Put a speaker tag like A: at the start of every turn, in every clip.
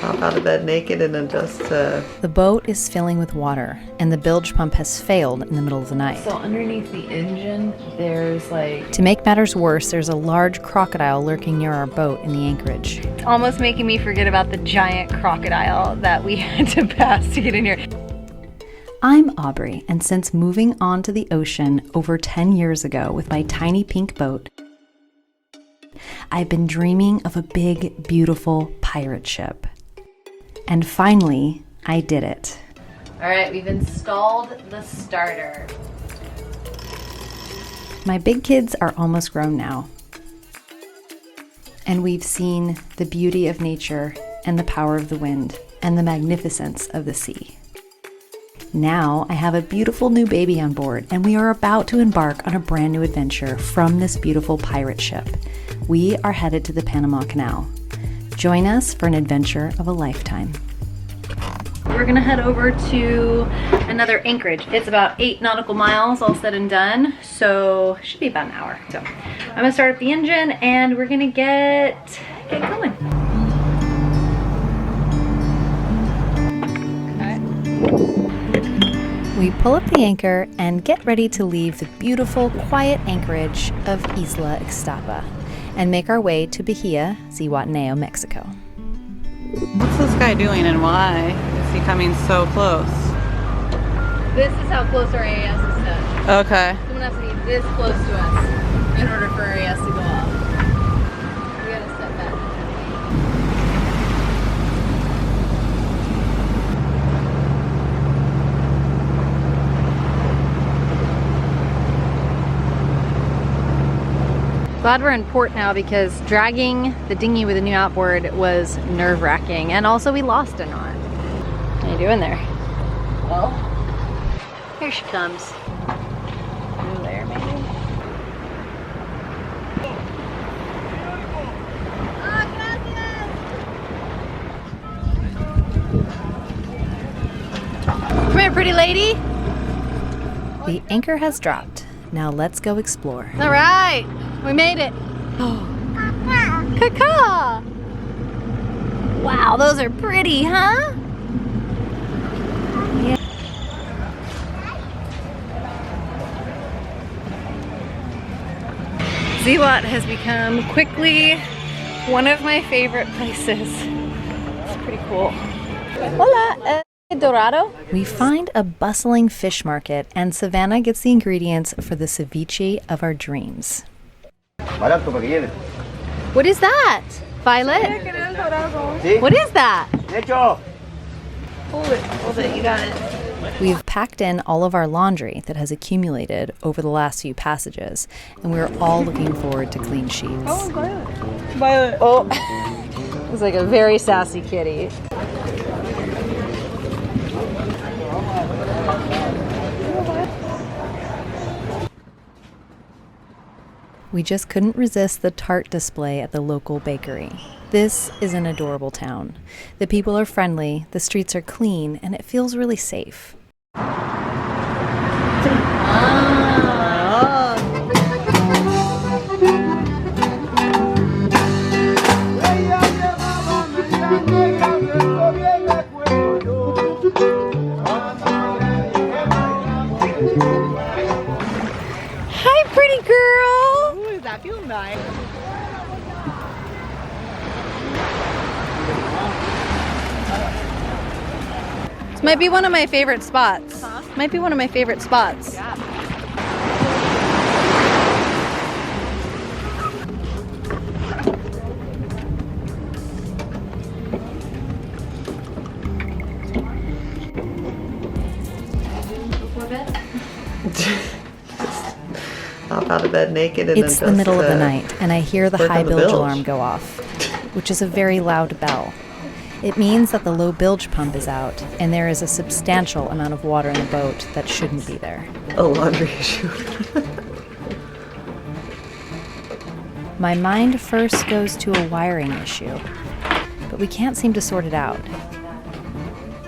A: Hop out of bed naked and then just
B: The boat is filling with water, and the bilge pump has failed in the middle of the night.
C: So underneath the engine, there's like...
B: To make matters worse, there's a large crocodile lurking near our boat in the anchorage.
D: It's almost making me forget about the giant crocodile that we had to pass to get in here.
B: I'm Aubrey, and since moving onto the ocean over 10 years ago with my tiny pink boat, I've been dreaming of a big, beautiful pirate ship. And finally, I did it.
D: All right, we've installed the starter.
B: My big kids are almost grown now. And we've seen the beauty of nature and the power of the wind and the magnificence of the sea. Now I have a beautiful new baby on board, and we are about to embark on a brand new adventure from this beautiful pirate ship. We are headed to the Panama Canal. Join us for an adventure of a lifetime.
D: We're gonna head over to another anchorage. It's about 8 nautical miles all said and done, so should be about an hour. So I'm gonna start up the engine and we're gonna get going.
B: We pull up the anchor and get ready to leave the beautiful, quiet anchorage of Isla Ixtapa and make our way to Bahia, Zihuatanejo, Mexico.
E: What's this guy doing and why is he coming so close?
D: This is how close our AS is touched.
E: Okay.
D: Someone has to be this close to us in order for our AS to go off. We gotta step back. Glad we're in port now because dragging the dinghy with a new outboard was nerve-wracking, and also we lost a knot. What are you doing there? Well, here she comes. Over there, maybe. Come here, pretty lady.
B: The anchor has dropped. Now let's go explore.
D: All right, we made it. Oh. Caca. Wow, those are pretty, huh? Yeah. Zihuat has become quickly one of my favorite places. It's pretty cool. Hola, Dorado.
B: We find a bustling fish market, and Savannah gets the ingredients for the ceviche of our dreams.
D: What is that? Violet? What is that? Hold it, you got it.
B: We've packed in all of our laundry that has accumulated over the last few passages, and we're all looking forward to clean sheets.
E: Violet.
D: Oh, it was like a very sassy kitty.
B: We just couldn't resist the tart display at the local bakery. This is an adorable town. The people are friendly, the streets are clean, and it feels really safe.
D: Hi, pretty girl.
E: Ooh, that feels nice.
D: This might be one of my favorite spots. Might be one of my favorite spots.
A: hop out of bed naked and
B: It's
A: then
B: the middle of the
A: just,
B: night, and I hear the
A: work on
B: high
A: the
B: bilge
A: bilge.
B: alarm go off, which is a very loud bell. It means that the low bilge pump is out, and there is a substantial amount of water in the boat that shouldn't be there.
A: a laundry issue.
B: My mind first goes to a wiring issue, but we can't seem to sort it out.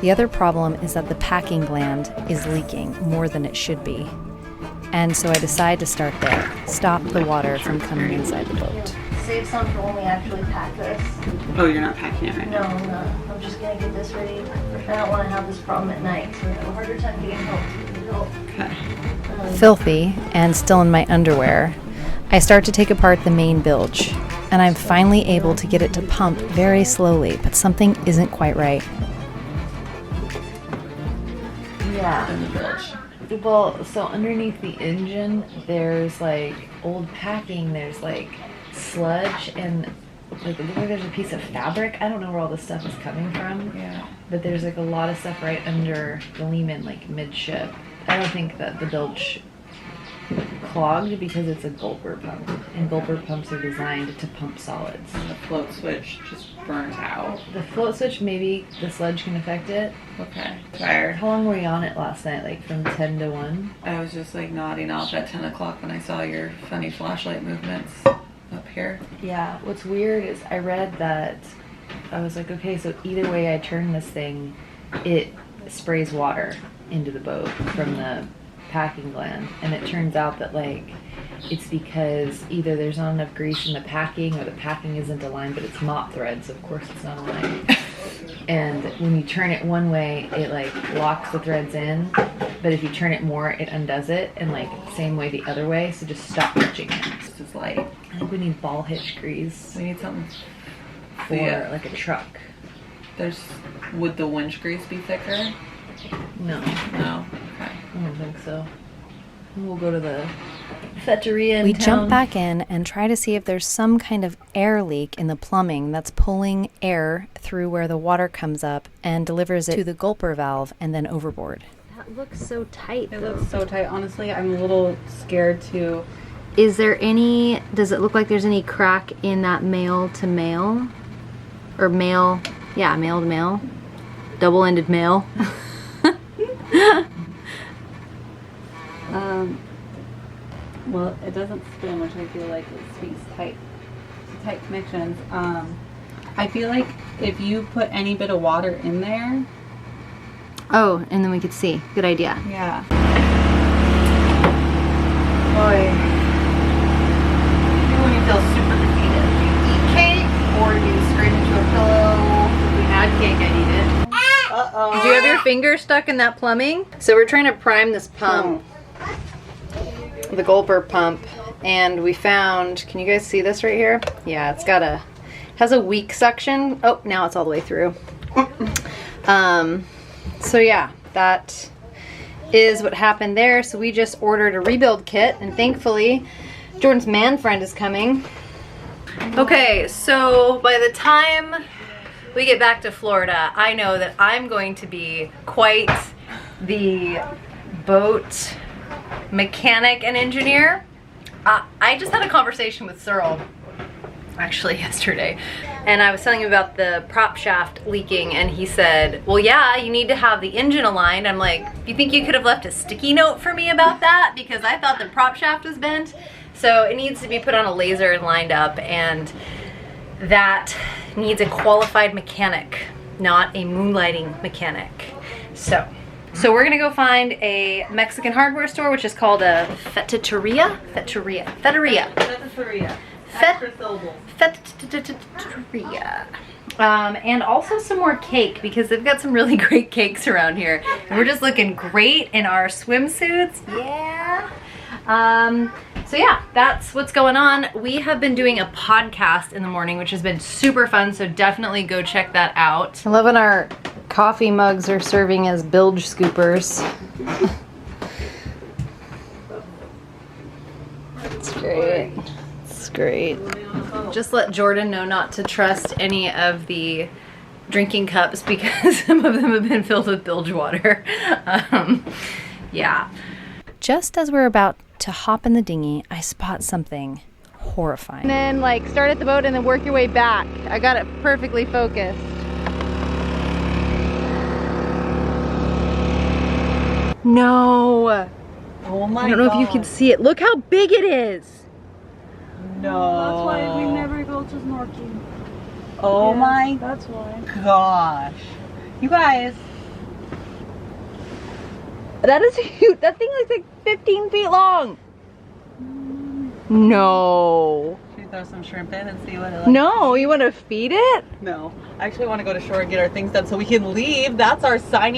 B: The other problem is that the packing gland is leaking more than it should be. And so I decide to start there, stop the water from coming inside the boat.
D: save some for when we actually pack this.
E: Oh, you're not packing it right
D: No,
E: now?
D: I'm not. I'm just gonna get this ready. I don't want to have this problem at night, so I have a harder time getting home.
E: Okay.
B: Filthy and still in my underwear, I start to take apart the main bilge, and I'm finally able to get it to pump very slowly, but something isn't quite right.
C: Yeah.
E: In the bilge.
C: Well, so underneath the engine, there's like old packing, there's like sludge, and like it looks like there's a piece of fabric. I don't know where all this stuff is coming from.
E: Yeah.
C: But there's like a lot of stuff right under the Lehman, like midship. I don't think that the bilge clogged because it's a gulper pump, and gulper pumps are designed to pump solids.
E: The float switch just burnt out.
C: The float switch, maybe the sludge can affect it.
E: Okay. Tired.
C: How long were you on it last night? Like from 10 to 1?
E: I was just like nodding off at 10 o'clock when I saw your funny flashlight movements up here.
C: Yeah. What's weird is I read that I was like, okay, so either way I turn this thing, it sprays water into the boat from the packing gland, and it turns out that like it's because either there's not enough grease in the packing or the packing isn't aligned, but it's mop thread, so of course it's not aligned. And when you turn it one way, it like locks the threads in, but if you turn it more, it undoes it, and like same way the other way, so just stop touching it.
E: This is light.
C: I think we need ball hitch grease
E: We need something.
C: for
E: Yeah.
C: like a truck.
E: Would the winch grease be thicker?
C: No,
E: No. Okay.
C: I don't think so. We'll go to the fetteria in
B: We
C: town.
B: jump back in and try to see if there's some kind of air leak in the plumbing that's pulling air through where the water comes up and delivers it to the gulper valve and then overboard.
D: That looks so tight.
E: It looks so tight. Honestly, I'm a little scared to.
D: Is there any, does it look like there's any crack in that male to male? Or male, yeah, male to male? Double-ended male?
E: Well, it doesn't spin, which I feel like it speaks tight to tight connections. I feel like if you put any bit of water in there.
D: Oh, and then we could see. Good idea.
E: Yeah.
A: Boy. When you feel super defeated, do you eat cake or do you scream into a pillow? If we had cake, I'd eat it. Uh-oh.
D: Do you have your finger stuck in that plumbing? So we're trying to prime this pump, the gulper pump, and we found, can you guys see this right here? Yeah, it's got has a weak suction. Oh, now it's all the way through. So yeah, that is what happened there. So we just ordered a rebuild kit, and thankfully Jordan's man friend is coming. Okay, so by the time we get back to Florida, I know that I'm going to be quite the boat mechanic and engineer. I just had a conversation with Cyril actually yesterday, and I was telling him about the prop shaft leaking, and he said, well, yeah, you need to have the engine aligned. I'm like, you think you could have left a sticky note for me about that? Because I thought the prop shaft was bent. So it needs to be put on a laser and lined up, and that needs a qualified mechanic, not a moonlighting mechanic. So we're gonna go find a Mexican hardware store, which is called a Fetteria. And also some more cake, because they've got some really great cakes around here. And we're just looking great in our swimsuits. Yeah. So yeah, that's what's going on. We have been doing a podcast in the morning, which has been super fun, so definitely go check that out. I love when our coffee mugs are serving as bilge scoopers. It's great. It's great. Just let Jordan know not to trust any of the drinking cups because some of them have been filled with bilge water. Yeah.
B: Just as we're about to hop in the dinghy, I spot something horrifying.
D: And then like start at the boat and then work your way back. I got it perfectly focused. No.
E: Oh my god.
D: I don't know if you can see it. Look how big it is.
E: No.
F: That's why we never go to snorkeling.
E: Oh
F: Yeah,
E: my
F: That's why.
E: gosh. You guys.
D: That is huge. That thing looks like 15 feet long. No.
E: She's throw some shrimp in and see what it looks
D: No, you want to feed it?
E: No, I actually want to go to shore and get our things done so we can leave. That's our sign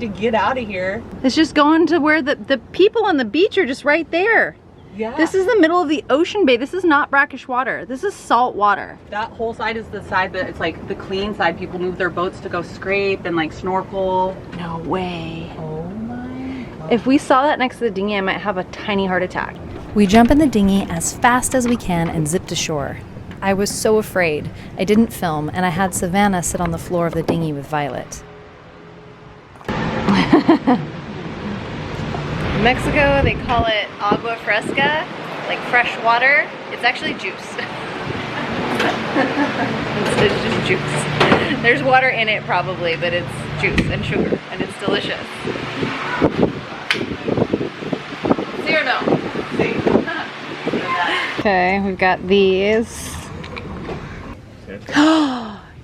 E: to get out of here.
D: It's just going to where the people on the beach are just right there.
E: Yeah.
D: This is the middle of the ocean, bay. This is not brackish water. This is salt water.
E: That whole side is the side that it's like the clean side. People move their boats to go scrape and like snorkel.
D: No way.
E: Oh my God.
D: If we saw that next to the dinghy, I might have a tiny heart attack.
B: We jump in the dinghy as fast as we can and zip to shore. I was so afraid. I didn't film, and I had Savannah sit on the floor of the dinghy with Violet.
D: In Mexico, they call it agua fresca, like fresh water. It's actually juice. It's just juice. There's water in it probably, but it's juice and sugar, and it's delicious. See or no? Okay, we've got these.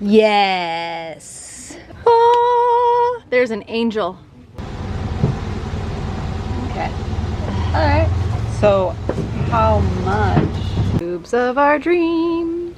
D: Yes! Oh, there's an angel. Okay. Alright.
E: So, how much?
D: Tubes of our dreams.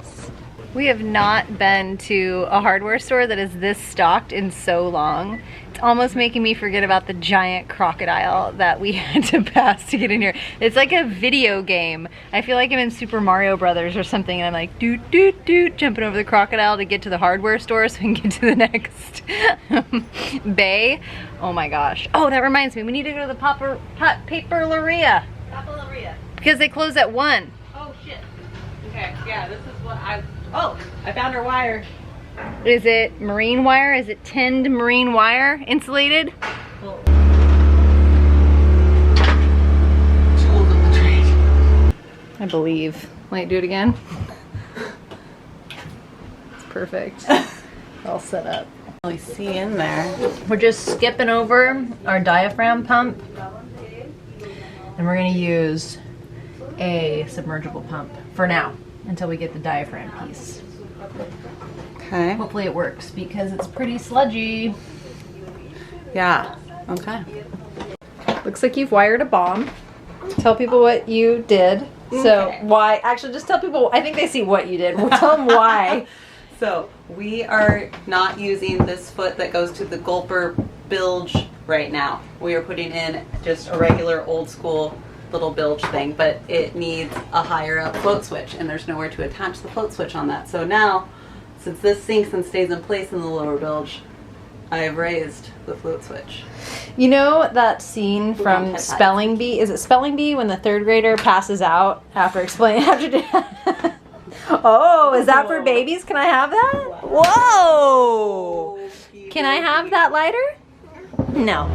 D: We have not been to a hardware store that is this stocked in so long. It's almost making me forget about the giant crocodile that we had to pass to get in here. It's like a video game. I feel like I'm in Super Mario Brothers or something, and I'm like doot doot doot jumping over the crocodile to get to the hardware store so we can get to the next bay. Oh my gosh. Oh, that reminds me, we need to go to the paperleria. Because they close at 1.
E: Oh shit. Okay, yeah, this is what I found our wire.
D: Is it marine wire? Is it tinned marine wire? Insulated?
E: Jewels of the trade.
D: I believe. Wait, do it again. It's perfect. All set up.
E: Really see in there.
D: We're just skipping over our diaphragm pump. And we're gonna use a submergible pump for now until we get the diaphragm piece.
E: Okay.
D: Hopefully it works because it's pretty sludgy.
E: Yeah. Okay.
D: Looks like you've wired a bomb. Tell people what you did. So why, actually just tell people, I think they see what you did. We'll tell them why.
E: So we are not using this foot that goes to the gulper bilge right now. We are putting in just a regular old school little bilge thing, but it needs a higher up float switch and there's nowhere to attach the float switch on that. So now, since this sinks and stays in place in the lower bilge, I have raised the float switch.
D: You know that scene from Spelling Bee? Is it Spelling Bee when the 3rd grader passes out after explaining Oh, is that for babies? Can I have that? Whoa! Can I have that lighter? No.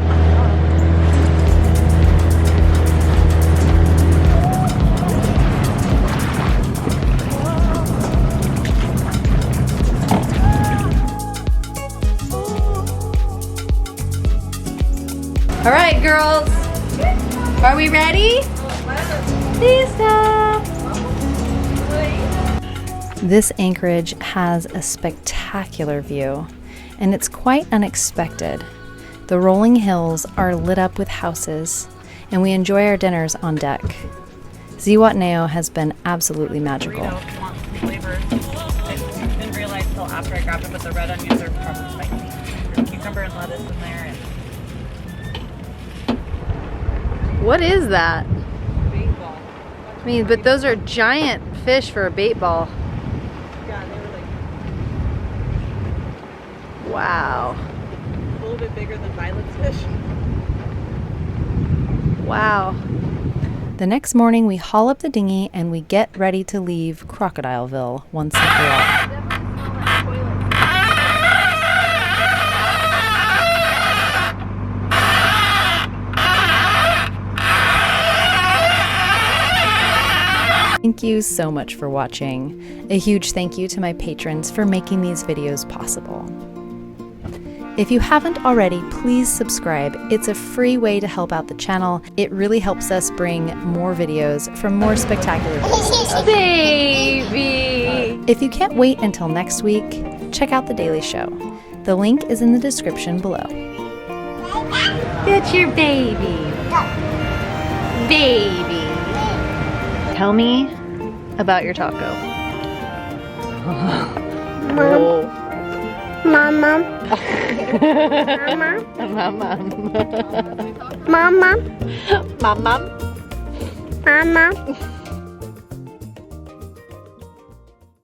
D: All right, girls. Are we ready? Lisa.
B: This anchorage has a spectacular view, and it's quite unexpected. The rolling hills are lit up with houses, and we enjoy our dinners on deck. Zihuatanejo has been absolutely magical.
E: Burrito wants some flavor. I didn't realize until after I grabbed it, but the red onions are probably spicy. There's cucumber and lettuce in there.
D: What is that?
E: Bait ball.
D: I mean, but those are giant fish for a bait ball.
E: Yeah, they were like
D: Wow.
E: a little bit bigger than Violet's fish.
D: Wow.
B: The next morning, we haul up the dinghy and we get ready to leave Crocodileville once and for all. Thank you so much for watching. A huge thank you to my patrons for making these videos possible. If you haven't already, please subscribe. It's a free way to help out the channel. It really helps us bring more videos from more spectacular places.
D: Baby!
B: If you can't wait until next week, check out The Daily Show. The link is in the description below.
D: It's your baby. Baby. Tell me about your taco.
F: Mom. Mama. Mama.
D: Mama.
F: Mama.
D: Mama.
F: Mama.